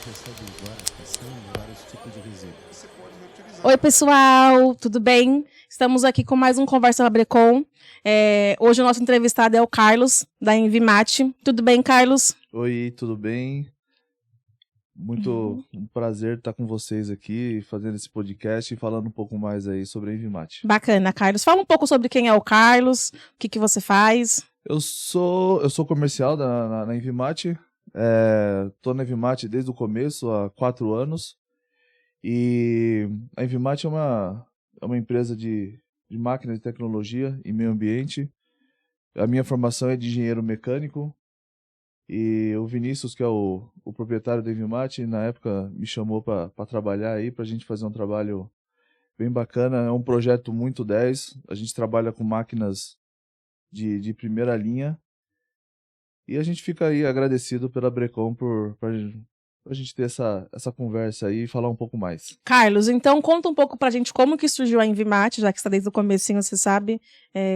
recebe várias caçambas, vários tipos de resíduos. Oi, pessoal, tudo bem? Estamos aqui com mais um Conversa Labrecom. Hoje o nosso entrevistado é o Carlos, da Envimate. Tudo bem, Carlos? Oi, tudo bem? Muito um prazer estar com vocês aqui, fazendo esse podcast e falando um pouco mais aí sobre a Envimate. Bacana, Carlos. Fala um pouco sobre quem é o Carlos, o que você faz. Eu sou comercial na Envimate, tô na Envimate desde o começo, há 4 anos, e a Envimate é uma empresa de máquina de tecnologia e meio ambiente. A minha formação é de engenheiro mecânico, e o Vinícius, que é o proprietário da Envimate, na época me chamou para trabalhar aí, para a gente fazer um trabalho bem bacana. É um projeto muito 10. A gente trabalha com máquinas de primeira linha. E a gente fica aí agradecido pela Brecom pra gente ter essa conversa aí e falar um pouco mais. Carlos, então conta um pouco pra gente como que surgiu a Envimate, já que está desde o comecinho, você sabe.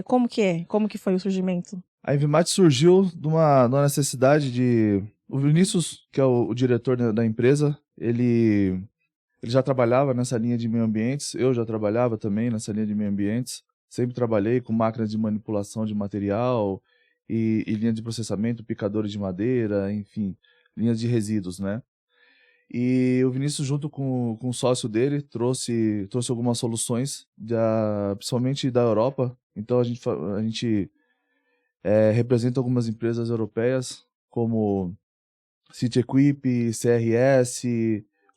Como que é? Como que foi o surgimento? A Envimate surgiu de uma necessidade de... O Vinícius, que é o diretor da empresa, ele já trabalhava nessa linha de meio ambientes, eu já trabalhava também nessa linha de meio ambientes, sempre trabalhei com máquinas de manipulação de material e linha de processamento, picadores de madeira, enfim, linhas de resíduos, né? E o Vinícius, junto com o sócio dele, trouxe algumas soluções, principalmente da Europa. Então a gente representa algumas empresas europeias, como CityEquip, CRS,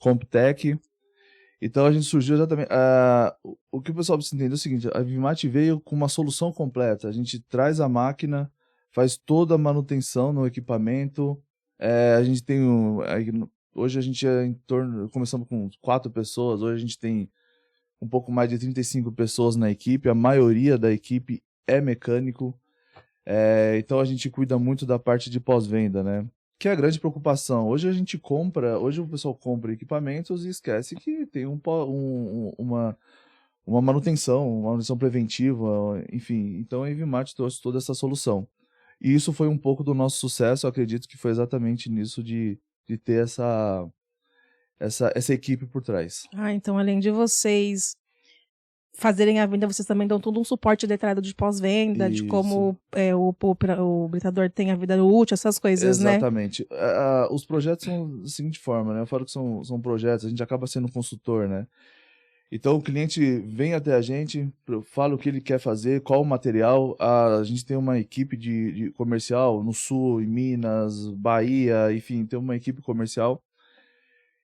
Comptech. Então a gente surgiu exatamente. O que o pessoal precisa entender é o seguinte: a Envimate veio com uma solução completa. A gente traz a máquina, faz toda a manutenção no equipamento. A gente tem hoje a gente é em torno. Começamos com 4 pessoas, hoje a gente tem um pouco mais de 35 pessoas na equipe. A maioria da equipe é mecânico. Então a gente cuida muito da parte de pós-venda, né? Que é a grande preocupação. Hoje o pessoal compra equipamentos e esquece que tem uma manutenção preventiva, enfim. Então a Envimate trouxe toda essa solução. E isso foi um pouco do nosso sucesso, eu acredito que foi exatamente nisso de ter essa equipe por trás. Então além de vocês fazerem a venda, vocês também dão todo um suporte detalhado de pós-venda, de como o britador tem a vida útil, essas coisas, Exatamente. Né? Os projetos são da seguinte forma, né? Eu falo que são projetos, a gente acaba sendo consultor, né? Então o cliente vem até a gente, fala o que ele quer fazer, qual o material. A gente tem uma equipe de comercial no Sul, em Minas, Bahia, enfim, tem uma equipe comercial.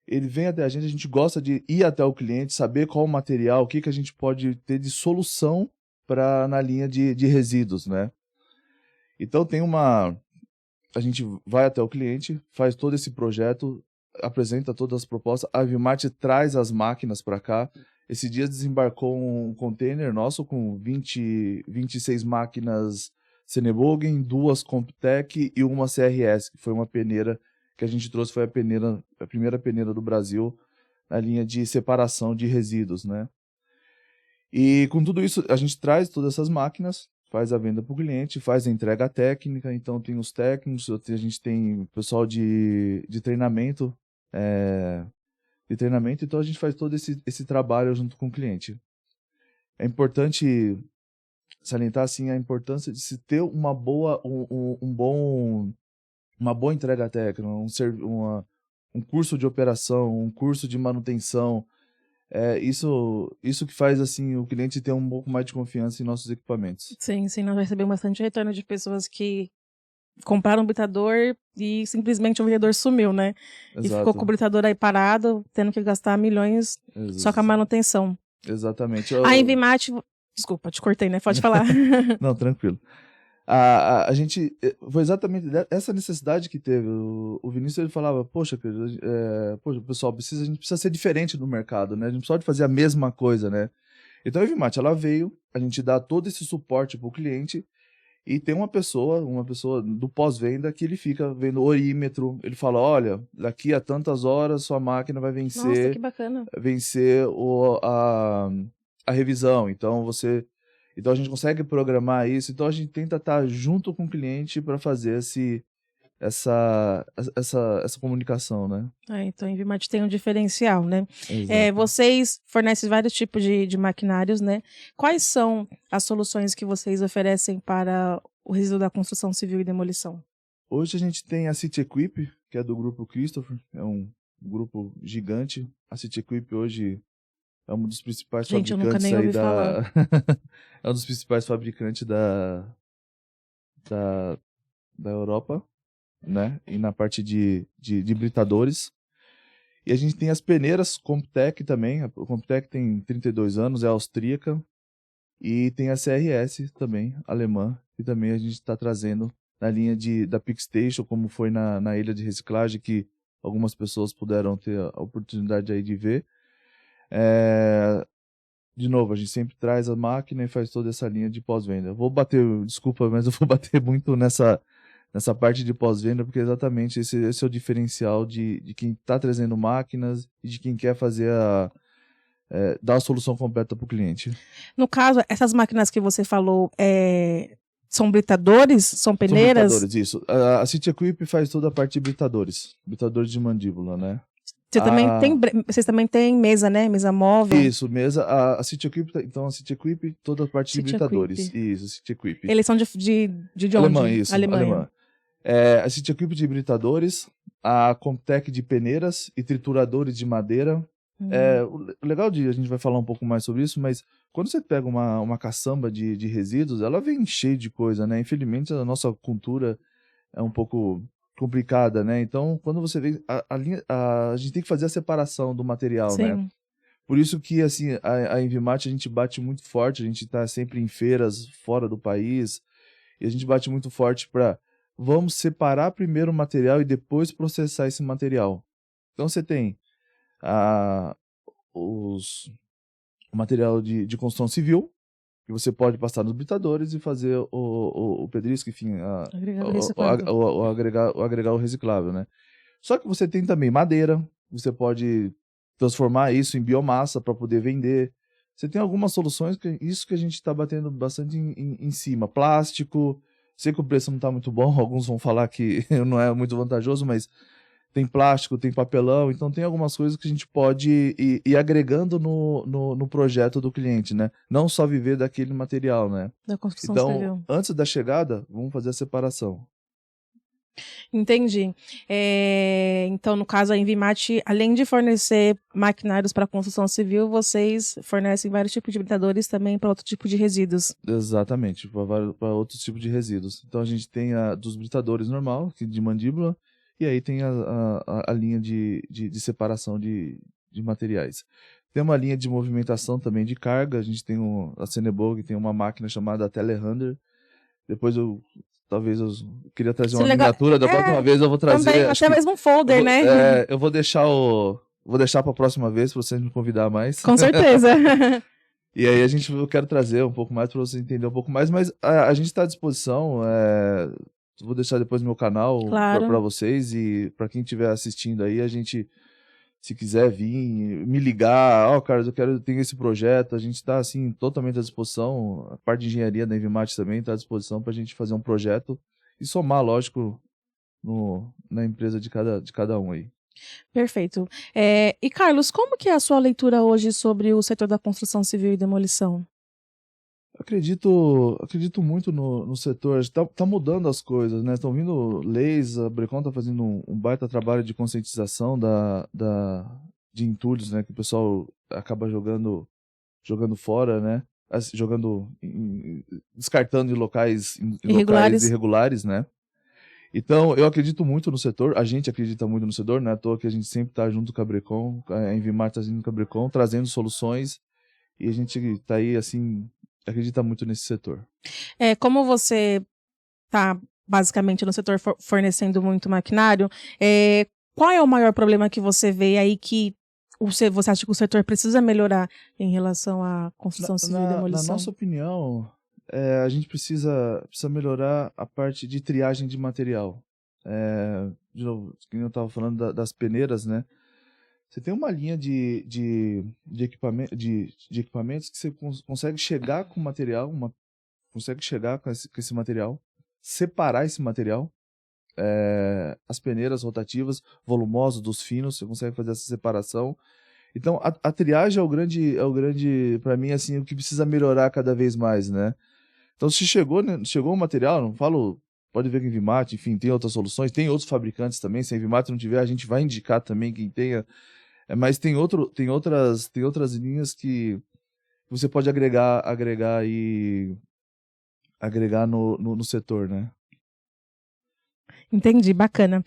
Ele vem até a gente gosta de ir até o cliente, saber qual o material, o que a gente pode ter de solução na linha de resíduos, né? Então a gente vai até o cliente, faz todo esse projeto, apresenta todas as propostas, a Envimate traz as máquinas para cá. Esse dia desembarcou um container nosso com 26 máquinas Senebogen, 2 Comptech e uma CRS, que foi uma peneira que a gente trouxe, foi a primeira peneira do Brasil na linha de separação de resíduos, né? E com tudo isso, a gente traz todas essas máquinas, faz a venda para o cliente, faz a entrega técnica, então tem os técnicos, a gente tem pessoal de treinamento, então a gente faz todo esse trabalho junto com o cliente. É importante salientar assim, a importância de se ter uma boa entrega técnica, um curso de operação, um curso de manutenção. Isso que faz assim o cliente ter um pouco mais de confiança em nossos equipamentos. Sim, nós recebemos bastante retorno de pessoas que compraram um britador e simplesmente o britador sumiu, né? Exato. E ficou com o britador aí parado, tendo que gastar milhões só com a manutenção. Exatamente. A Envimate... Desculpa, te cortei, né? Pode falar. Não, tranquilo. A gente... Foi exatamente essa necessidade que teve. O Vinícius, ele falava, poxa, pessoal, a gente precisa ser diferente no mercado, né? A gente precisa fazer a mesma coisa, né? Então a Envimate, ela veio, a gente dá todo esse suporte para o cliente e tem uma pessoa do pós-venda que ele fica vendo o orímetro, ele fala, olha, daqui a tantas horas sua máquina vai vencer... Nossa, que bacana. Vencer a revisão, então a gente consegue programar isso, então a gente tenta estar junto com o cliente para fazer essa comunicação, né? Então a Envimat tem um diferencial, né? Exato. Vocês fornecem vários tipos de maquinários, né? Quais são as soluções que vocês oferecem para o resíduo da construção civil e demolição? Hoje a gente tem a City Equip, que é do grupo Christopher, é um grupo gigante. A City Equip hoje é um dos principais Gente, eu nunca fabricantes nem aí ouvi falar. é um dos principais fabricantes da Europa, né? E na parte de britadores. E a gente tem as peneiras Comptec também. A Comptec tem 32 anos, é austríaca. E tem a CRS também, alemã, que também a gente está trazendo na linha da PickStation, como foi na ilha de reciclagem, que algumas pessoas puderam ter a oportunidade aí de ver. De novo, a gente sempre traz a máquina e faz toda essa linha de pós-venda. Vou bater, desculpa, mas eu vou bater muito nessa parte de pós-venda, porque exatamente esse é o diferencial de quem está trazendo máquinas e de quem quer fazer dar a solução completa para o cliente. No caso, essas máquinas que você falou são britadores? São peneiras? São britadores, isso. A City Equip faz toda a parte de britadores de mandíbula, né? Vocês também têm mesa, né? Mesa móvel. Isso, mesa. A City Equip, então a City Equip, toda a parte de britadores. Isso, City Equip. Eles são de onde? Alemã, isso. Alemanha. Alemã. A City Equip de britadores, a Comptec de peneiras e trituradores de madeira. O legal a gente vai falar um pouco mais sobre isso, mas quando você pega uma caçamba de resíduos, ela vem cheia de coisa, né? Infelizmente, a nossa cultura é um pouco complicada, né? Então, quando você vê a gente tem que fazer a separação do material, Sim. né? Por isso que, assim, a Envimat, a gente bate muito forte, a gente está sempre em feiras fora do país, e a gente bate muito forte para vamos separar primeiro o material e depois processar esse material. Então, você tem o material de construção civil, que você pode passar nos britadores e fazer o pedrisco, enfim, agregar o reciclável, né? Só que você tem também madeira, você pode transformar isso em biomassa para poder vender. Você tem algumas soluções, isso que a gente está batendo bastante em cima. Plástico, sei que o preço não está muito bom, alguns vão falar que não é muito vantajoso, mas tem plástico, tem papelão, então tem algumas coisas que a gente pode ir agregando no projeto do cliente, né? Não só viver daquele material, né? Da construção civil. Antes da chegada, vamos fazer a separação. Entendi. Então, no caso, a Envimat, além de fornecer maquinários para construção civil, vocês fornecem vários tipos de britadores também para outro tipo de resíduos. Exatamente, para outros tipos de resíduos. Então, a gente tem dos britadores normal, de mandíbula, e aí tem a linha de separação de materiais. Tem uma linha de movimentação também de carga, a gente tem a Cenebog tem uma máquina chamada Telehandler. Depois talvez eu queria trazer uma miniatura, da próxima vez eu vou trazer. Também, até mesmo um folder, né? Eu vou deixar para a próxima vez, para vocês me convidar mais. Com certeza. E aí eu quero trazer um pouco mais para você entender um pouco mais, mas a gente está à disposição. Vou deixar depois no meu canal para vocês e para quem estiver assistindo aí, a gente, se quiser vir, me ligar, Carlos, eu tenho esse projeto, a gente está assim, totalmente à disposição, a parte de engenharia da Envimat também está à disposição para a gente fazer um projeto e somar, lógico, na empresa de cada um aí. Perfeito. E Carlos, como que é a sua leitura hoje sobre o setor da construção civil e demolição? Acredito muito no setor. Tá mudando as coisas, né? Estão vindo leis, a Brecon tá fazendo um baita trabalho de conscientização de entulhos, né? Que o pessoal acaba jogando fora, né? Descartando em locais irregulares, né? Então, eu acredito muito no setor, a gente acredita muito no setor, né? À toa que a gente sempre tá junto com a Brecon, a Envimat tá junto com a Brecon, trazendo soluções, e a gente tá aí, assim, acredita muito nesse setor. Como você está basicamente no setor fornecendo muito maquinário, qual é o maior problema que você vê aí que você acha que o setor precisa melhorar em relação à construção civil e demolição? Na nossa opinião, a gente precisa melhorar a parte de triagem de material. De novo, como eu estava falando das peneiras, né? Você tem uma linha de equipamentos que você consegue chegar com o material, consegue chegar com esse material, separar esse material, as peneiras rotativas, volumosas dos finos, você consegue fazer essa separação. Então, a triagem é o grande para mim, assim, o que precisa melhorar cada vez mais, né? Então, se chegou um material, não falo, pode ver que Envimate, enfim, tem outras soluções, tem outros fabricantes também, se a Envimate não tiver, a gente vai indicar também quem tenha, mas tem outras linhas que você pode agregar no setor, né? Entendi, bacana.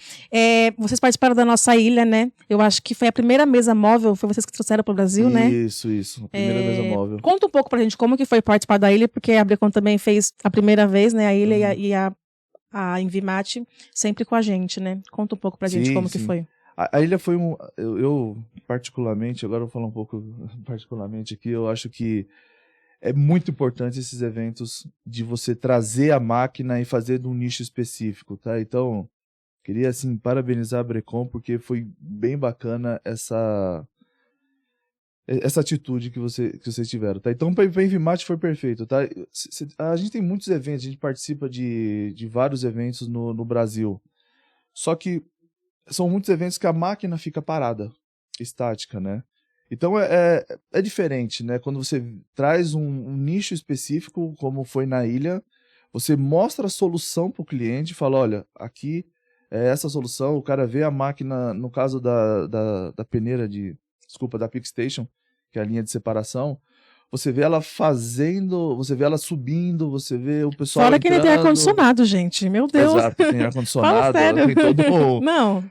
Vocês participaram da nossa ilha, né? Eu acho que foi a primeira mesa móvel, foi vocês que trouxeram para o Brasil, né? Isso, a primeira mesa móvel. Conta um pouco pra gente como que foi participar da ilha, porque a Brecon também fez a primeira vez, né? A ilha e a Envimate sempre com a gente, né? Conta um pouco pra gente como que foi. A ilha foi eu particularmente, agora eu vou falar um pouco particularmente aqui, eu acho que é muito importante esses eventos de você trazer a máquina e fazer de um nicho específico, tá? Então, queria, assim, parabenizar a Brecon, porque foi bem bacana essa atitude que vocês tiveram, tá? Então, para Envimate foi perfeito, tá? A gente tem muitos eventos, a gente participa de vários eventos no Brasil, só que são muitos eventos que a máquina fica parada, estática, né? Então é diferente, né? Quando você traz um nicho específico, como foi na ilha, você mostra a solução para o cliente e fala, olha, aqui é essa solução, o cara vê a máquina, no caso da peneira da Pick Station, que é a linha de separação, você vê ela fazendo, você vê ela subindo, você vê o pessoal Fora que nem tem ar-condicionado, gente, meu Deus. Exato, tem ar-condicionado, tem todo Não.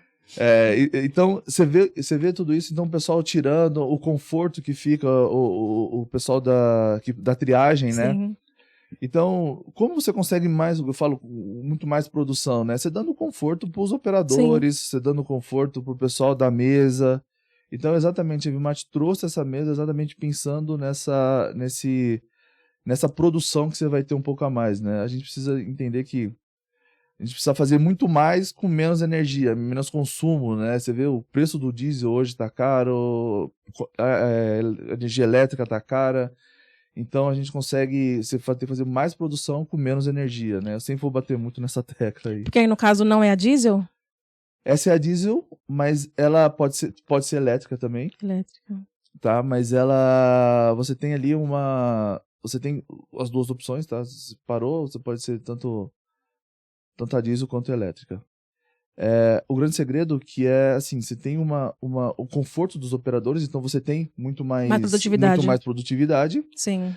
Então, você vê tudo isso, então o pessoal tirando o conforto que fica o pessoal da triagem, né? Sim. Então, como você consegue mais, eu falo, muito mais produção, né? Você dando conforto para os operadores, sim, você dando conforto para o pessoal da mesa. Então, exatamente, a Envimate trouxe essa mesa exatamente pensando nessa produção que você vai ter um pouco a mais, né? A gente precisa entender que a gente precisa fazer muito mais com menos energia, menos consumo, né? Você vê o preço do diesel hoje tá caro, a energia elétrica tá cara, então a gente consegue fazer mais produção com menos energia, né? Eu sempre vou bater muito nessa tecla aí. Porque aí no caso não é a diesel? Essa é a diesel, mas ela pode ser elétrica também. Elétrica. Tá, mas você tem ali você tem as duas opções, tá? Se parou, você pode ser tanto a diesel quanto a elétrica. O grande segredo que é, assim, você tem o conforto dos operadores, então você tem muito mais produtividade. Sim.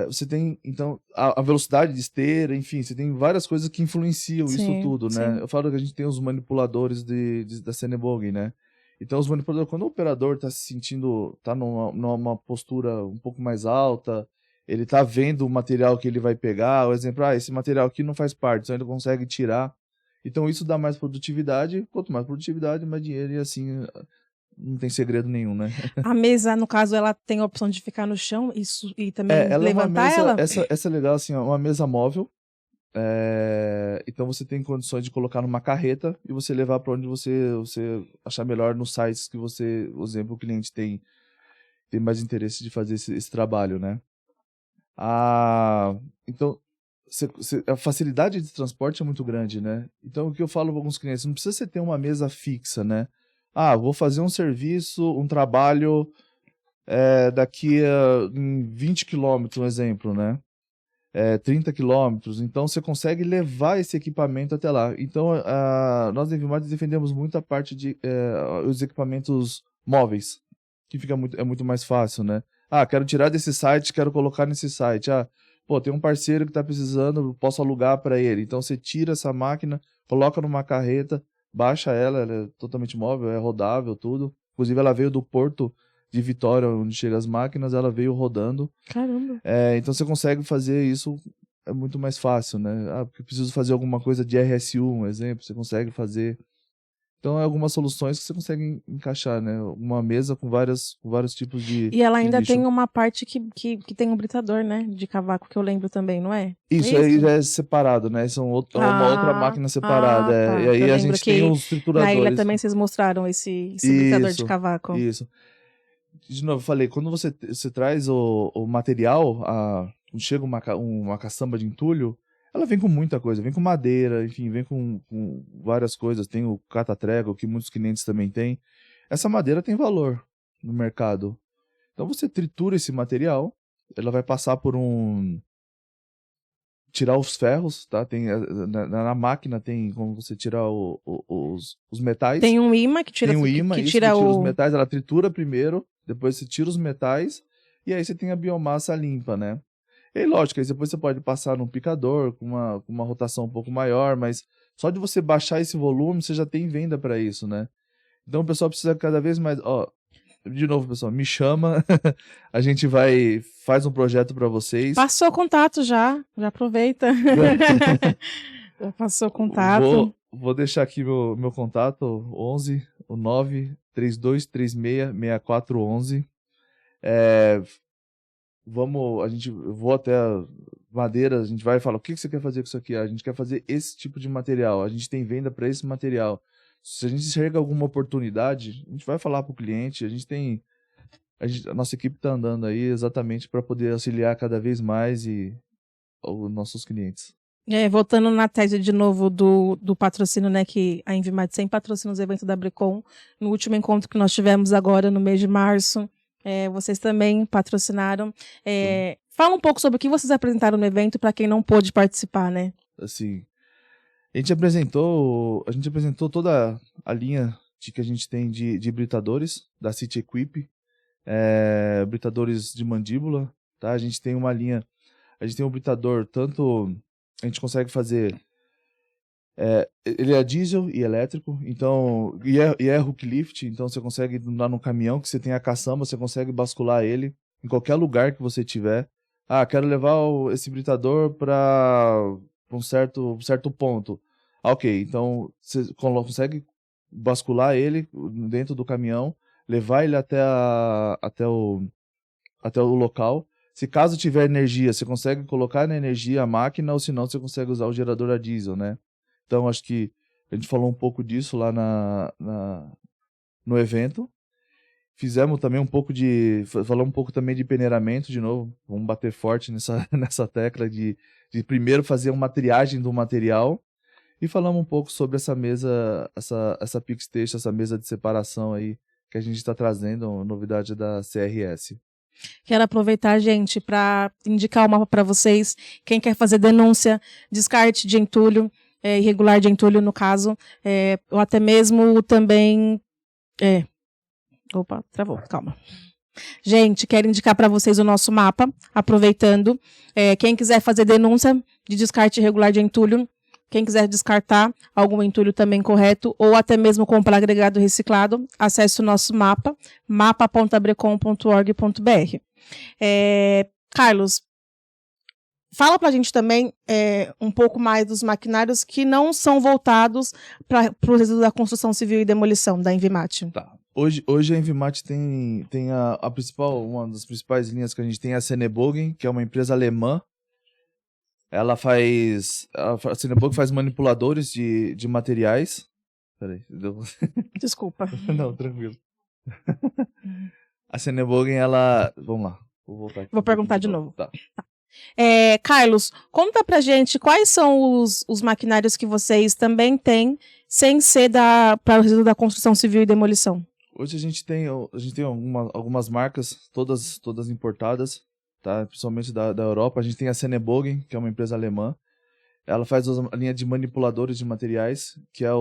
Você tem, então, a velocidade de esteira, enfim, você tem várias coisas que influenciam isso tudo, né? Eu falo que a gente tem os manipuladores da Cenebogen, né? Então, os manipuladores, quando o operador está se sentindo, está numa postura um pouco mais alta, ele está vendo o material que ele vai pegar, o exemplo, esse material aqui não faz parte, então ele consegue tirar. Então isso dá mais produtividade, quanto mais produtividade, mais dinheiro, e assim, não tem segredo nenhum, né? A mesa, no caso, ela tem a opção de ficar no chão e também levantar ela? Essa é legal, assim, é uma mesa móvel, então você tem condições de colocar numa carreta e você levar para onde você achar melhor nos sites que você, por exemplo, o cliente tem mais interesse de fazer esse trabalho, né? Então, a facilidade de transporte é muito grande, né? Então, o que eu falo para alguns clientes, não precisa você ter uma mesa fixa, né? Vou fazer um serviço, um trabalho daqui a 20 quilômetros, um exemplo, né? 30 quilômetros. Então, você consegue levar esse equipamento até lá. Então, nós da Envimate defendemos muito a parte de os equipamentos móveis, que é muito mais fácil, né? Quero tirar desse site, quero colocar nesse site. Tem um parceiro que está precisando, posso alugar para ele. Então você tira essa máquina, coloca numa carreta, baixa ela é totalmente móvel, é rodável, tudo. Inclusive ela veio do porto de Vitória, onde chegam as máquinas, ela veio rodando. Caramba! Então você consegue fazer isso, é muito mais fácil, né? Porque eu preciso fazer alguma coisa de RSU, um exemplo, você consegue fazer. Então, algumas soluções que você consegue encaixar, né? Uma mesa com vários tipos de... E ela ainda tem uma parte que tem um britador, né? De cavaco, que eu lembro também, não é? Isso aí já é separado, né? São uma outra máquina separada. Tá. E aí a gente tem os trituradores. Na ilha também vocês mostraram esse britador de cavaco. Isso. De novo, eu falei, quando você traz o material, chega uma caçamba de entulho, Ela vem com muita coisa, vem com madeira, enfim, vem com várias coisas. Tem o cata-trégua, que muitos clientes também têm. Essa madeira tem valor no mercado. Então você tritura esse material, ela vai passar por tirar os ferros, tá? Tem, na máquina tem como você tirar os metais. Tem um imã que tira, tem um imã, que tira os metais, ela tritura primeiro, depois você tira os metais, e aí você tem a biomassa limpa, né? E aí, lógico, aí depois você pode passar num picador com uma rotação um pouco maior, mas só de você baixar esse volume, você já tem venda para isso, né? Então o pessoal precisa cada vez mais... Ó, de novo, pessoal, me chama, a gente faz um projeto para vocês. Passou o contato já aproveita. Já passou o contato. Vou deixar aqui meu contato, 11 9 3236 6411. Eu vou até madeira, a gente vai falar, o que você quer fazer com isso aqui? A gente quer fazer esse tipo de material, a gente tem venda para esse material. Se a gente enxerga alguma oportunidade, a gente vai falar para o cliente, a nossa equipe está andando aí exatamente para poder auxiliar cada vez mais os nossos clientes. Voltando na tese de novo do patrocínio, né, que a Envimate sempre patrocina os eventos da Brecon. No último encontro que nós tivemos agora, no mês de março, vocês também patrocinaram. Fala um pouco sobre o que vocês apresentaram no evento para quem não pôde participar, né? Assim, a gente apresentou toda a linha que a gente tem de britadores da City Equip, britadores de mandíbula, tá? A gente tem um britador, tanto a gente consegue fazer, ele é diesel e elétrico, então, e é hook lift, então você consegue andar no caminhão que você tem a caçamba, você consegue bascular ele em qualquer lugar que você tiver. Quero levar esse britador para um certo ponto. Ok, então você consegue bascular ele dentro do caminhão, levar ele até o local. Se caso tiver energia, você consegue colocar na energia a máquina, ou se não, você consegue usar o gerador a diesel, né? Então, acho que a gente falou um pouco disso lá no evento. Fizemos também falamos um pouco também de peneiramento, de novo. Vamos bater forte nessa tecla de primeiro fazer uma triagem do material. E falamos um pouco sobre essa mesa, essa PixStation, essa mesa de separação aí, que a gente está trazendo, novidade da CRS. Quero aproveitar, gente, para indicar o mapa para vocês. Quem quer fazer denúncia, descarte de entulho, irregular de entulho, no caso, ou até mesmo também... Opa, travou, calma. Gente, quero indicar para vocês o nosso mapa, aproveitando. Quem quiser fazer denúncia de descarte irregular de entulho, quem quiser descartar algum entulho também correto, ou até mesmo comprar agregado reciclado, acesse o nosso mapa, mapa.brecon.org.br. Carlos, fala pra gente também um pouco mais dos maquinários que não são voltados para o resíduo da construção civil e demolição da Envimate. Tá. Hoje a Envimate tem uma das principais linhas que a gente tem é a Senebogen, que é uma empresa alemã. A Senebogen faz manipuladores de materiais. Peraí, Desculpa. Não, tranquilo. A Senebogen, vamos lá. Vou voltar aqui. Vou perguntar de novo. Tá. Carlos, conta pra gente quais são os maquinários que vocês também têm, sem ser para o resíduo da construção civil e demolição. Hoje a gente tem algumas marcas, todas importadas, tá? Principalmente da Europa. A gente tem a Senebogen, que é uma empresa alemã. Ela faz a linha de manipuladores de materiais, que é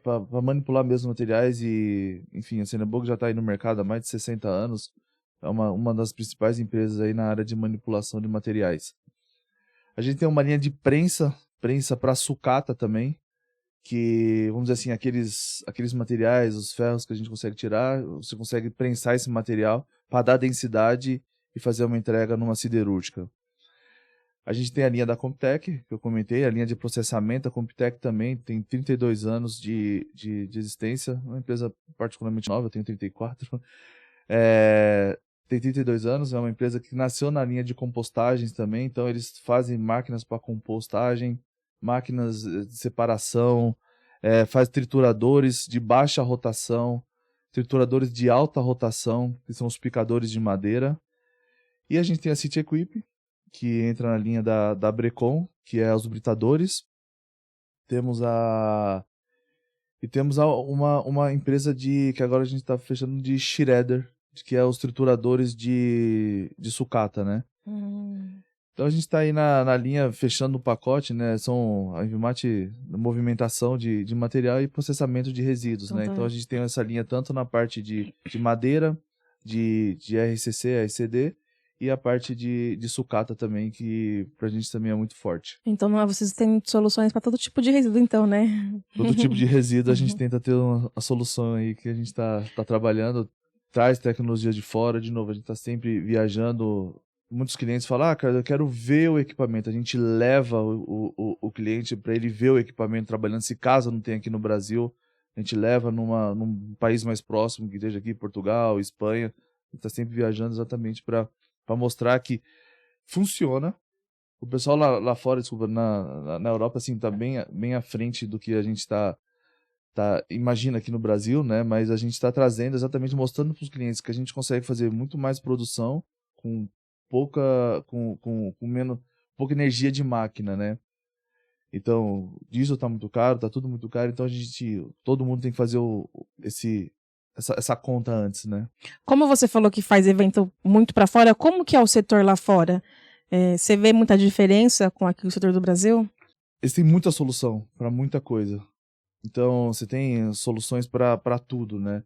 para manipular mesmo materiais e, enfim, a Senebogen já está aí no mercado há mais de 60 anos. É uma das principais empresas aí na área de manipulação de materiais. A gente tem uma linha de prensa para sucata também, que, vamos dizer assim, aqueles materiais, os ferros que a gente consegue tirar, você consegue prensar esse material para dar densidade e fazer uma entrega numa siderúrgica. A gente tem a linha da Comptec, que eu comentei, a linha de processamento. A Comptec também tem 32 anos de existência, uma empresa particularmente nova, eu tenho 34. Tem 32 anos, é uma empresa que nasceu na linha de compostagens também, então eles fazem máquinas para compostagem, máquinas de separação, faz trituradores de baixa rotação, trituradores de alta rotação, que são os picadores de madeira. E a gente tem a City Equip, que entra na linha da Brecon, que é os britadores. Temos uma empresa que agora a gente está fechando de shredder, que é os trituradores de sucata, né? Então a gente está aí na linha fechando o pacote, né? São a Envimate, movimentação de material e processamento de resíduos, né? Então a gente tem essa linha tanto na parte de madeira, de RCC, RCD, e a parte de sucata também, que pra gente também é muito forte. Então vocês têm soluções para todo tipo de resíduo, então, né? Todo tipo de resíduo a gente tenta ter a solução aí que a gente tá trabalhando, traz tecnologia de fora, de novo, a gente tá sempre viajando. Muitos clientes falam, cara, eu quero ver o equipamento. A gente leva o cliente para ele ver o equipamento trabalhando. Se caso não tem aqui no Brasil, a gente leva num país mais próximo, que esteja aqui, Portugal, Espanha. A gente tá sempre viajando exatamente para mostrar que funciona. O pessoal lá fora, desculpa, na Europa, assim, tá bem à frente do que a gente imagina aqui no Brasil, né? Mas a gente está trazendo, exatamente mostrando para os clientes que a gente consegue fazer muito mais produção com pouca energia de máquina, né? Então, diesel tá muito caro, tá tudo muito caro, então todo mundo tem que fazer essa conta antes, né? Como você falou que faz evento muito para fora, como que é o setor lá fora? Você vê muita diferença com aqui o setor do Brasil? Eles têm muita solução para muita coisa. Então, você tem soluções para tudo, né?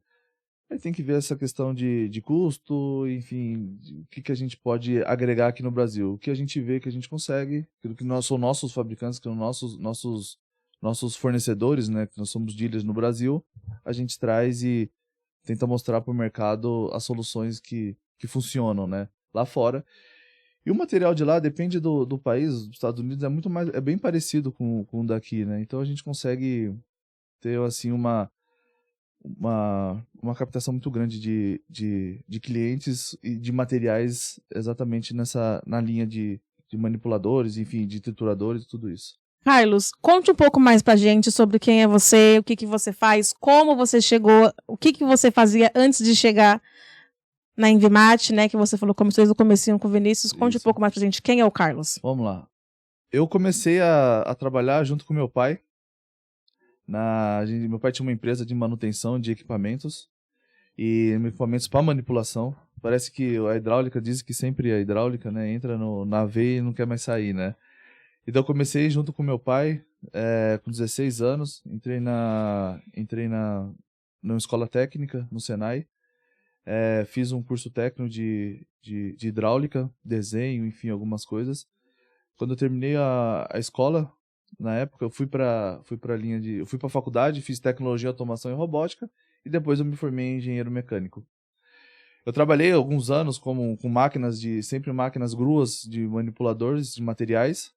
Aí tem que ver essa questão de custo, enfim, o que a gente pode agregar aqui no Brasil. O que a gente vê que a gente consegue, aquilo que são nossos fabricantes, que são nossos fornecedores, né? Que nós somos dealers no Brasil, a gente traz e tenta mostrar para o mercado as soluções que funcionam, né? Lá fora. E o material de lá depende do país. Os Estados Unidos é bem parecido com o daqui, né? Então a gente consegue ter assim uma captação muito grande de clientes e de materiais exatamente na linha de manipuladores, enfim, de trituradores e tudo isso. Carlos, conte um pouco mais pra gente sobre quem é você, o que você faz, como você chegou, o que você fazia antes de chegar na Envimate, né, que você falou começou desde o comecinho com o Vinícius. Conte um pouco mais pra gente, quem é o Carlos? Vamos lá. Eu comecei a trabalhar junto com meu pai. Meu pai tinha uma empresa de manutenção de equipamentos e equipamentos para manipulação. Parece que a hidráulica diz que sempre a hidráulica, né, entra na veia e não quer mais sair, né? Então eu comecei junto com meu pai, com 16 anos, entrei numa escola técnica no Senai, fiz um curso técnico de hidráulica, desenho, enfim, algumas coisas. Quando eu terminei a escola, na época, eu fui para a faculdade, fiz tecnologia, automação e robótica, e depois eu me formei em engenheiro mecânico. Eu trabalhei alguns anos com sempre máquinas gruas de manipuladores de materiais.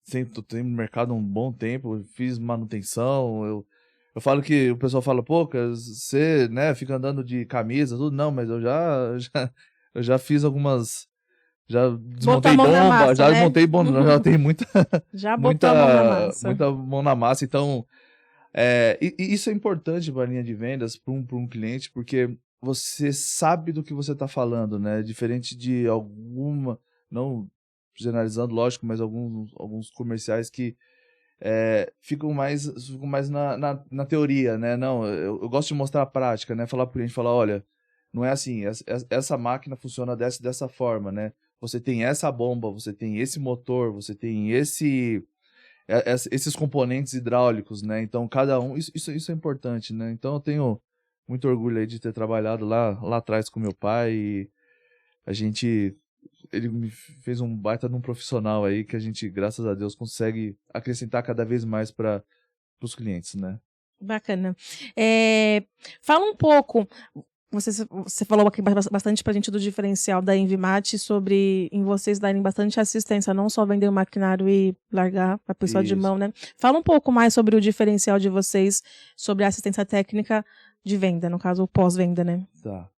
Sempre tô no mercado há um bom tempo, fiz manutenção. Eu falo que o pessoal fala, pô, você, né, fica andando de camisa, tudo. Não, mas eu já fiz algumas. Já desmontei bomba, já desmontei bomba, já tenho muita mão na massa. Então, e isso é importante para a linha de vendas, para um cliente, porque você sabe do que você está falando, né? Diferente de não generalizando, lógico, mas alguns comerciais que ficam mais na teoria, né? Não, eu gosto de mostrar a prática, né? Falar para o cliente, falar, olha, não é assim, essa máquina funciona dessa forma, né? Você tem essa bomba, você tem esse motor, você tem esses componentes hidráulicos, né? Então, cada um... Isso é importante, né? Então, eu tenho muito orgulho aí de ter trabalhado lá atrás com meu pai e ele me fez um baita de um profissional aí que a gente, graças a Deus, consegue acrescentar cada vez mais para os clientes, né? Bacana. Fala um pouco... Você falou aqui bastante pra gente do diferencial da Envimate em vocês darem bastante assistência, não só vender o maquinário e largar a pessoa de mão, né? Fala um pouco mais sobre o diferencial de vocês, sobre a assistência técnica de venda, no caso, o pós-venda, né? Tá.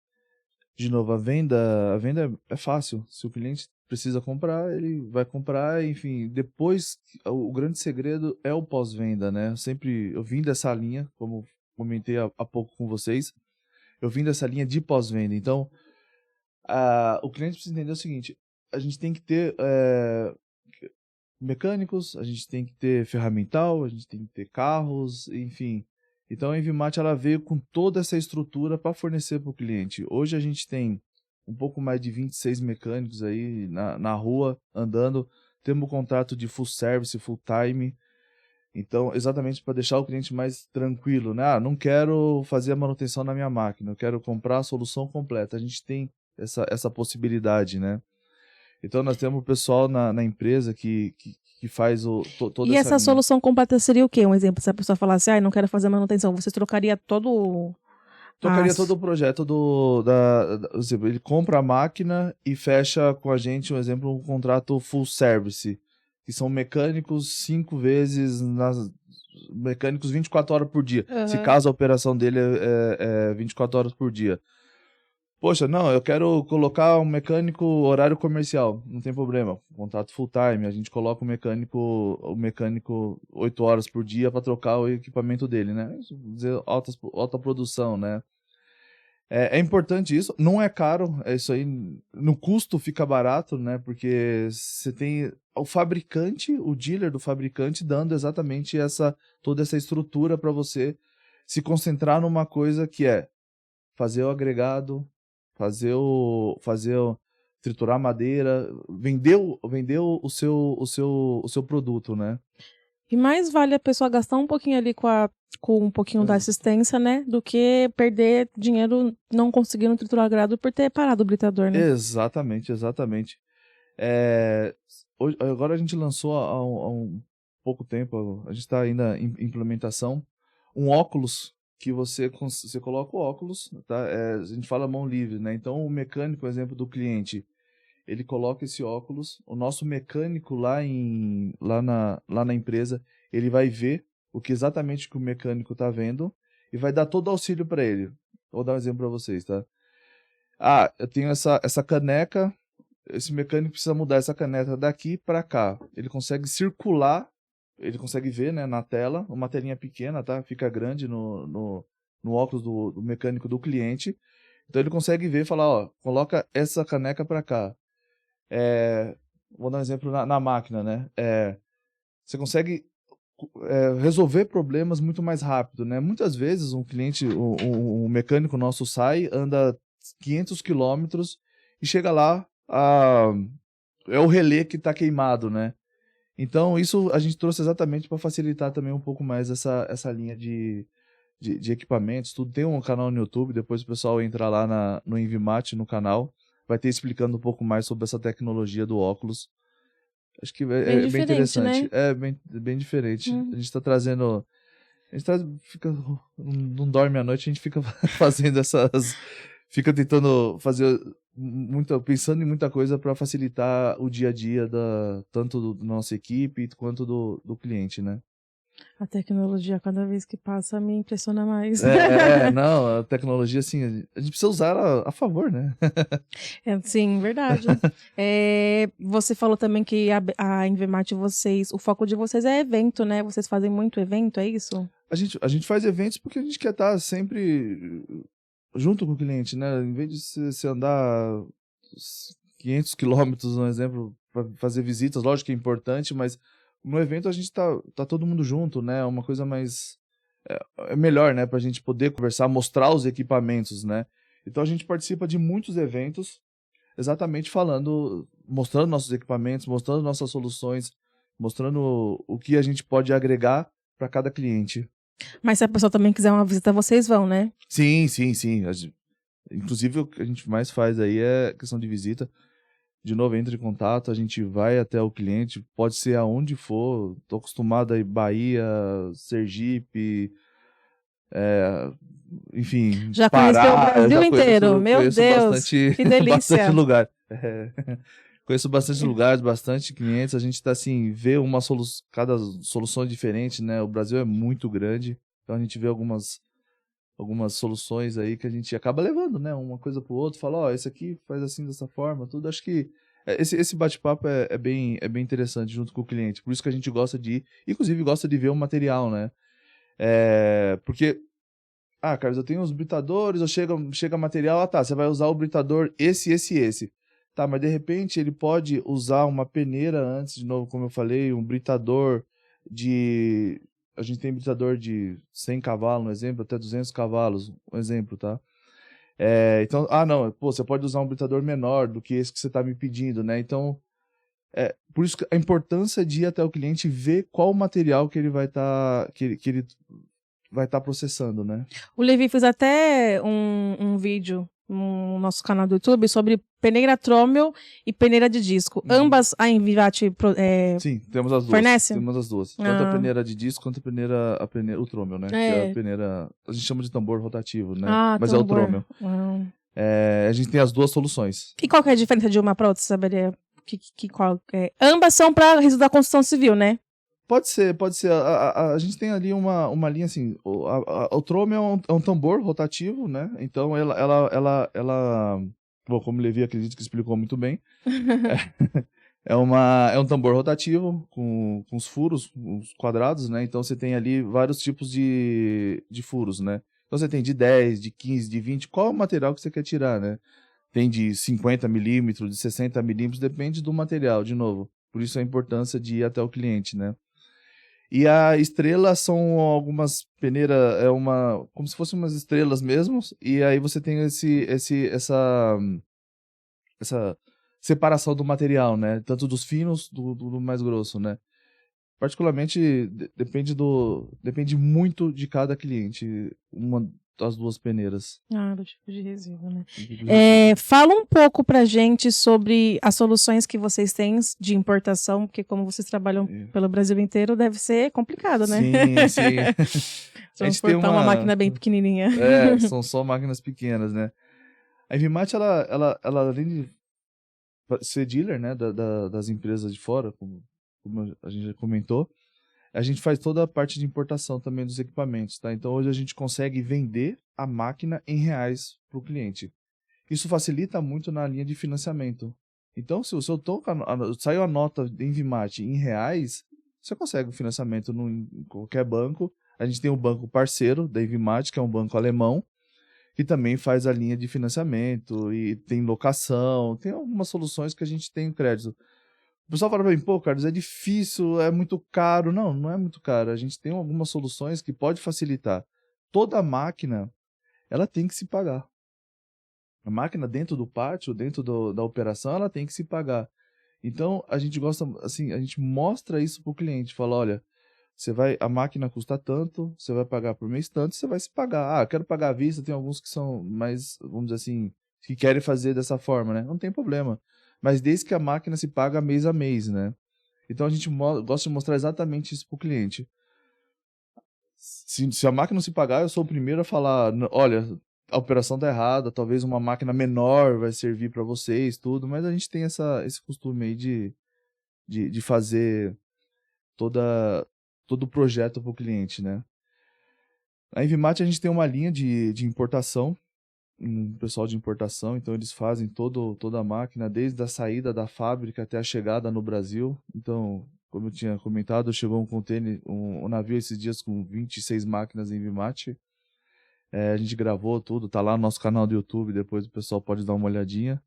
De novo, a venda é fácil. Se o cliente precisa comprar, ele vai comprar, enfim. Depois, o grande segredo é o pós-venda, né? Eu vim dessa linha, como comentei há pouco com vocês, eu vim dessa linha de pós-venda. Então, o cliente precisa entender o seguinte, a gente tem que ter mecânicos, a gente tem que ter ferramental, a gente tem que ter carros, enfim. Então a Envimat ela veio com toda essa estrutura para fornecer para o cliente. Hoje a gente tem um pouco mais de 26 mecânicos aí na rua, andando. Temos um contrato de full service, full time. Então, exatamente para deixar o cliente mais tranquilo, né? Ah, não quero fazer a manutenção na minha máquina, eu quero comprar a solução completa. A gente tem essa possibilidade, né? Então, nós temos o pessoal na empresa que faz toda e essa linha. solução completa seria o quê? Um exemplo, se a pessoa falasse, não quero fazer manutenção, você trocaria todo... Tocaria todo o projeto ele compra a máquina e fecha com a gente, um exemplo, um contrato full service, que são mecânicos 5 vezes, mecânicos 24 horas por dia. Se caso a operação dele é 24 horas por dia. Poxa, não, eu quero colocar um mecânico horário comercial, não tem problema, contrato full time, a gente coloca o mecânico 8 horas por dia para trocar o equipamento dele, né? Isso, dizer, alta produção, né? É importante isso, não é caro, é isso aí, no custo fica barato, né? Porque você tem o fabricante, o dealer do fabricante dando exatamente toda essa estrutura para você se concentrar numa coisa que é fazer o agregado, triturar madeira, vender o seu produto, né? E mais vale a pessoa gastar um pouquinho ali com um pouquinho da assistência, né? Do que perder dinheiro não conseguindo triturar agregado por ter parado o britador, né? Exatamente. Agora a gente lançou há um pouco tempo, a gente está ainda em implementação, um óculos que você coloca o óculos, tá? A gente fala mão livre, né? Então o mecânico, por exemplo, do cliente, ele coloca esse óculos, o nosso mecânico lá na empresa, ele vai ver exatamente o que o mecânico está vendo e vai dar todo o auxílio para ele. Vou dar um exemplo para vocês, tá? Eu tenho essa caneca, esse mecânico precisa mudar essa caneca daqui para cá. Ele consegue circular, ele consegue ver, né, na tela, uma telinha pequena, tá? Fica grande no óculos do mecânico do cliente. Então ele consegue ver e falar, ó, coloca essa caneca para cá. Vou dar um exemplo na máquina, né? Você consegue resolver problemas muito mais rápido, né? Muitas vezes um mecânico nosso anda 500 quilômetros e chega lá, é o relé que está queimado, né? Então, isso a gente trouxe exatamente para facilitar também um pouco mais essa linha de equipamentos. Tudo tem um canal no YouTube, depois o pessoal entra lá no Envimat, no canal, vai ter explicando um pouco mais sobre essa tecnologia do óculos. Acho que é bem interessante. Né? É bem diferente. A gente está trazendo... não dorme à noite, a gente fica fazendo fica tentando fazer... pensando em muita coisa para facilitar o dia a dia tanto da nossa equipe quanto do cliente, né? A tecnologia, cada vez que passa, me impressiona mais. Não, a tecnologia, assim, a gente precisa usar a favor, né? Sim, verdade. Você falou também que a Envimat, o foco de vocês é evento, né? Vocês fazem muito evento, é isso? A gente faz eventos porque a gente quer estar sempre junto com o cliente, né? Em vez de você andar 500 quilômetros, um exemplo, para fazer visitas, lógico que é importante, mas no evento a gente tá todo mundo junto, né? Uma coisa mais... É melhor, né? Pra gente poder conversar, mostrar os equipamentos, né? Então a gente participa de muitos eventos, exatamente mostrando nossos equipamentos, mostrando nossas soluções, mostrando o que a gente pode agregar para cada cliente. Mas se a pessoa também quiser uma visita, vocês vão, né? Sim. Inclusive o que a gente mais faz aí é questão de visita. De novo, entra em contato, a gente vai até o cliente, pode ser aonde for. Tô acostumado a ir Bahia, Sergipe, enfim, já Pará. Conheceu o Brasil inteiro, meu Deus, que delícia. Bastante lugar. Conheço bastante lugares, bastante clientes, a gente tá assim, vê cada solução diferente, né? O Brasil é muito grande, então a gente vê algumas soluções aí que a gente acaba levando, né? Uma coisa pro outro, fala, ó, esse aqui faz assim, dessa forma, tudo. Acho que esse bate-papo é bem interessante junto com o cliente. Por isso que a gente gosta de ir, inclusive gosta de ver o material, né? Porque, Carlos, eu tenho os britadores, chega material, você vai usar o britador esse. Tá, mas de repente ele pode usar uma peneira antes, de novo, como eu falei, um britador de... A gente tem britador de 100 cavalos, um exemplo, até 200 cavalos, um exemplo, tá? Então, não, pô, você pode usar um britador menor do que esse que você está me pedindo, né? Então, por isso que a importância de ir até o cliente e ver qual o material que ele vai estar que ele vai estar processando, né? O Levi fez até um vídeo no nosso canal do YouTube sobre peneira trômel e peneira de disco. Ambas a Envimat Sim, temos as duas. fornece? Temos as duas. Tanto a peneira de disco quanto a peneira o trômel, né? Que é a peneira... A gente chama de tambor rotativo, né? Mas tambor. É o trômel. A gente tem as duas soluções. E qual que é a diferença de uma para outra? Você saberia ambas são para risco da construção civil, né? Pode ser. A gente tem ali uma linha assim, o trômel é um tambor rotativo, né? Então bom, como o Levi acredito que explicou muito bem, é um tambor rotativo com os furos, os quadrados, né? Então você tem ali vários tipos de furos, né? Então você tem de 10, de 15, de 20, qual é o material que você quer tirar, né? Tem de 50 milímetros, de 60 milímetros, depende do material, de novo. Por isso a importância de ir até o cliente, né? E a estrela são algumas peneiras, como se fossem umas estrelas mesmo, e aí você tem essa separação do material, né? Tanto dos finos do mais grosso, né? Particularmente, depende muito de cada cliente, uma das duas peneiras. Do tipo de resíduo, né? Fala um pouco pra gente sobre as soluções que vocês têm de importação, porque como vocês trabalham pelo Brasil inteiro, deve ser complicado, né? Sim. Transportar uma máquina bem pequenininha. São só máquinas pequenas, né? A Envimat, ela além de ser dealer, né, das empresas de fora, como a gente já comentou, a gente faz toda a parte de importação também dos equipamentos, tá? Então hoje a gente consegue vender a máquina em reais para o cliente. Isso facilita muito na linha de financiamento. Então, se saiu a nota de Envimat em reais, você consegue o financiamento em qualquer banco. A gente tem um banco parceiro da Envimat, que é um banco alemão, que também faz a linha de financiamento e tem locação, tem algumas soluções que a gente tem o crédito. O pessoal fala pra mim, pô, Carlos, é difícil, é muito caro. Não é muito caro. A gente tem algumas soluções que pode facilitar. Toda máquina, ela tem que se pagar. A máquina dentro do pátio, dentro da operação, ela tem que se pagar. Então, a gente gosta, assim, a gente mostra isso pro cliente. Fala, olha, a máquina custa tanto, você vai pagar por mês tanto, você vai se pagar. Eu quero pagar à vista, tem alguns que são mais, vamos dizer assim, que querem fazer dessa forma, né? Não tem problema. Mas desde que a máquina se paga mês a mês, né? Então a gente gosta de mostrar exatamente isso pro cliente. Se a máquina não se pagar, eu sou o primeiro a falar, olha, a operação tá errada, talvez uma máquina menor vai servir para vocês, tudo, mas a gente tem esse costume aí de fazer todo o projeto pro cliente, né? Na Envimat a gente tem uma linha de importação, um pessoal de importação, então eles fazem toda a máquina, desde a saída da fábrica até a chegada no Brasil. Então, como eu tinha comentado, chegou um navio esses dias com 26 máquinas Envimat. A gente gravou tudo, tá lá no nosso canal do YouTube, depois o pessoal pode dar uma olhadinha.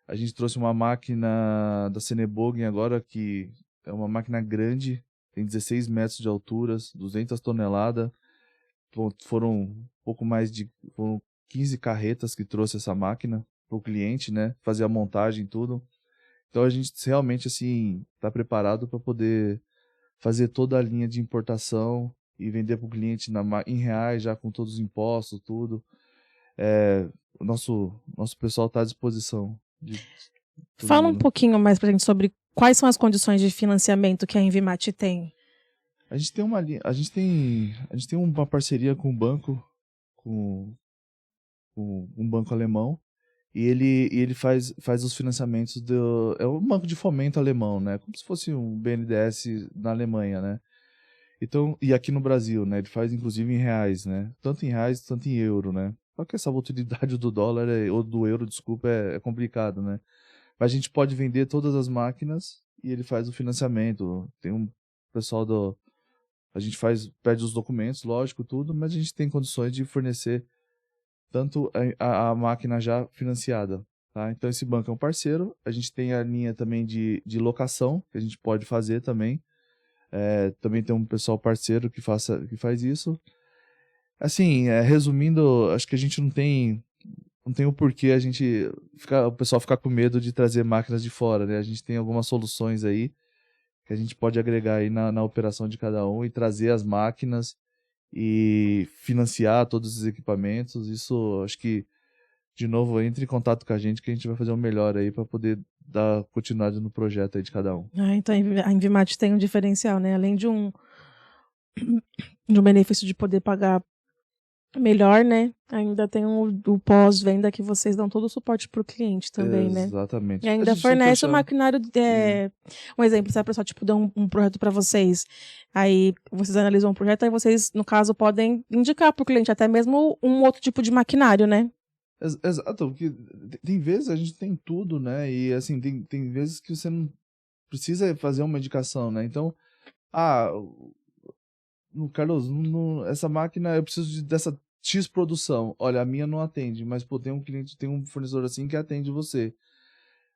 A gente trouxe uma máquina da Senebogen agora, que é uma máquina grande, tem 16 metros de altura, 200 toneladas. Foram 15 carretas que trouxe essa máquina para o cliente, né? Fazer a montagem e tudo. Então a gente realmente assim está preparado para poder fazer toda a linha de importação e vender para o cliente em reais, já com todos os impostos, tudo. O nosso pessoal está à disposição. Fala um pouquinho mais para a gente sobre quais são as condições de financiamento que a Envimat tem. A gente tem uma parceria com um banco, com um banco alemão, e ele faz os financiamentos é um banco de fomento alemão, né? Como se fosse um BNDES na Alemanha, né? Então, e aqui no Brasil, né? Ele faz inclusive em reais, né? Tanto em reais, tanto em euro, né? Só que essa volatilidade do dólar, ou do euro, desculpa, é complicado, né? Mas a gente pode vender todas as máquinas e ele faz o financiamento. Tem um pessoal a gente pede os documentos, lógico, tudo, mas a gente tem condições de fornecer tanto a máquina já financiada. Tá? Então esse banco é um parceiro. A gente tem a linha também de locação, que a gente pode fazer também. Também tem um pessoal parceiro que faz isso. Assim, resumindo, acho que a gente não tem o porquê o pessoal ficar com medo de trazer máquinas de fora, né? A gente tem algumas soluções aí que a gente pode agregar aí na operação de cada um e trazer as máquinas e financiar todos os equipamentos. Isso, acho que, de novo, entre em contato com a gente que a gente vai fazer o melhor aí para poder dar continuidade no projeto aí de cada um. Então a Envimate tem um diferencial, né? Além de um benefício de poder pagar melhor, né? Ainda tem o pós-venda que vocês dão todo o suporte para o cliente também, né? Exatamente. E ainda fornece o maquinário. Um exemplo, se a pessoa dá um projeto para vocês, aí vocês analisam o projeto, aí vocês, no caso, podem indicar para o cliente até mesmo um outro tipo de maquinário, né? Exato, porque tem vezes a gente tem tudo, né? E assim, tem vezes que você não precisa fazer uma indicação, né? Então, Carlos, essa máquina eu preciso dessa X produção. Olha, a minha não atende, mas pô, tem um fornecedor assim que atende você.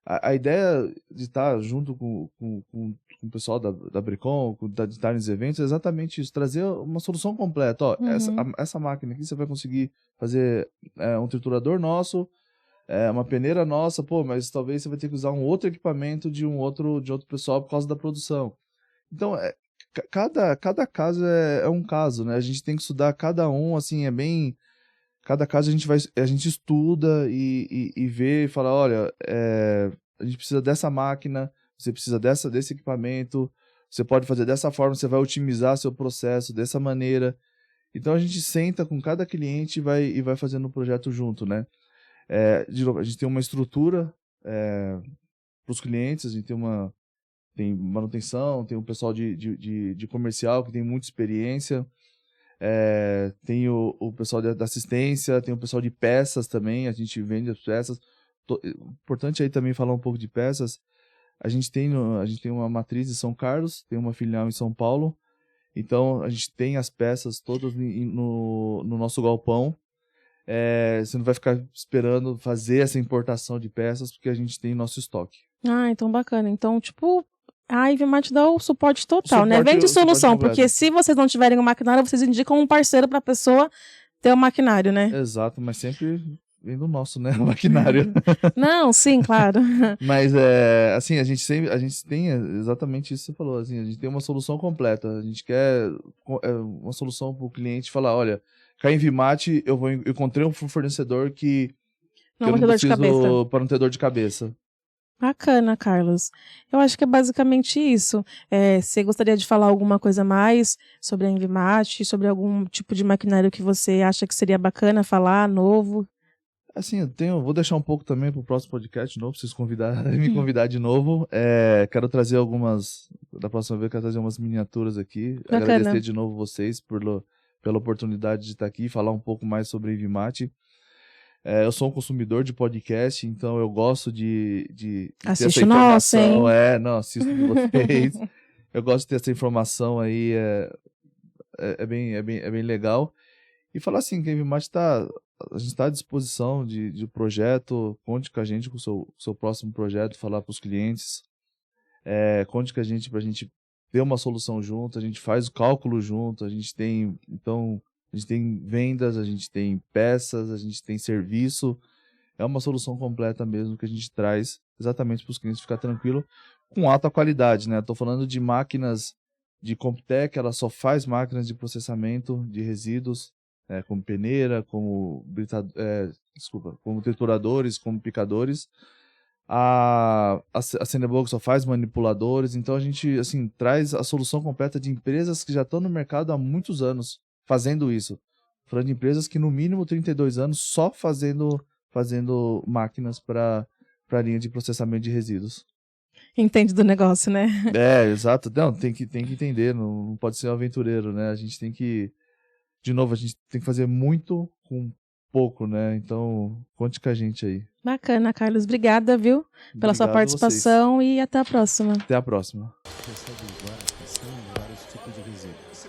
A ideia de estar junto com o pessoal da Bricom, de estar nos eventos, é exatamente isso, trazer uma solução completa. Ó, essa máquina aqui você vai conseguir fazer um triturador nosso, uma peneira nossa, pô, mas talvez você vai ter que usar um outro equipamento de outro pessoal por causa da produção. Então, cada caso é um caso, né? A gente tem que estudar cada um, assim, cada caso a gente estuda e vê e fala, olha, a gente precisa dessa máquina, você precisa desse equipamento, você pode fazer dessa forma, você vai otimizar seu processo dessa maneira. Então a gente senta com cada cliente e vai fazendo o projeto junto, né? De novo, a gente tem uma estrutura para os clientes, a gente tem manutenção, tem o pessoal de comercial que tem muita experiência, tem o pessoal da assistência, tem o pessoal de peças também, a gente vende as peças. Importante aí também falar um pouco de peças. A gente tem uma matriz em São Carlos, tem uma filial em São Paulo, então a gente tem as peças todas no nosso galpão. Você não vai ficar esperando fazer essa importação de peças, porque a gente tem nosso estoque. Então bacana. Então, tipo, a Envimate dá o suporte total, né? Vende solução, porque se vocês não tiverem o maquinário, vocês indicam um parceiro para a pessoa ter o maquinário, né? Exato, mas sempre vem do nosso, né? O maquinário. Não, sim, claro. Mas, assim, a gente tem exatamente isso que você falou, assim, a gente tem uma solução completa, a gente quer uma solução para o cliente falar, olha, com a Envimate eu encontrei um fornecedor que eu não preciso para não ter dor de cabeça. Bacana, Carlos. Eu acho que é basicamente isso. Você gostaria de falar alguma coisa mais sobre a Envimate, sobre algum tipo de maquinário que você acha que seria bacana falar, novo? Assim, vou deixar um pouco também para o próximo podcast de novo, pra vocês me convidar de novo. Quero trazer da próxima vez, quero trazer umas miniaturas aqui. Bacana. Agradecer de novo vocês pela oportunidade de estar aqui e falar um pouco mais sobre a Envimate. Eu sou um consumidor de podcast, então eu gosto de ter essa informação. Não, assisto de vocês. Eu gosto de ter essa informação aí, é bem legal. E falar assim, que a Envimate a gente está à disposição de projeto, conte com a gente com o seu próximo projeto, falar para os clientes, conte com a gente para a gente ter uma solução junto, a gente faz o cálculo junto, a gente tem vendas, a gente tem peças, a gente tem serviço, é uma solução completa mesmo que a gente traz exatamente para os clientes ficar tranquilo, com alta qualidade, né? Estou falando de máquinas de Comptec, ela só faz máquinas de processamento de resíduos, como peneira, como trituradores, como picadores. A Cineblog só faz manipuladores, então a gente assim, traz a solução completa de empresas que já estão no mercado há muitos anos fazendo isso. Falando de empresas que no mínimo 32 anos só fazendo máquinas para a linha de processamento de resíduos. Entende do negócio, né? Exato. Não, tem que entender, não pode ser um aventureiro, né? A gente tem que fazer muito com pouco, né? Então, conte com a gente aí. Bacana, Carlos. Obrigada, viu? Pela sua participação e até a próxima. Até a próxima. Recebe agora atenção em vários tipos de resíduos.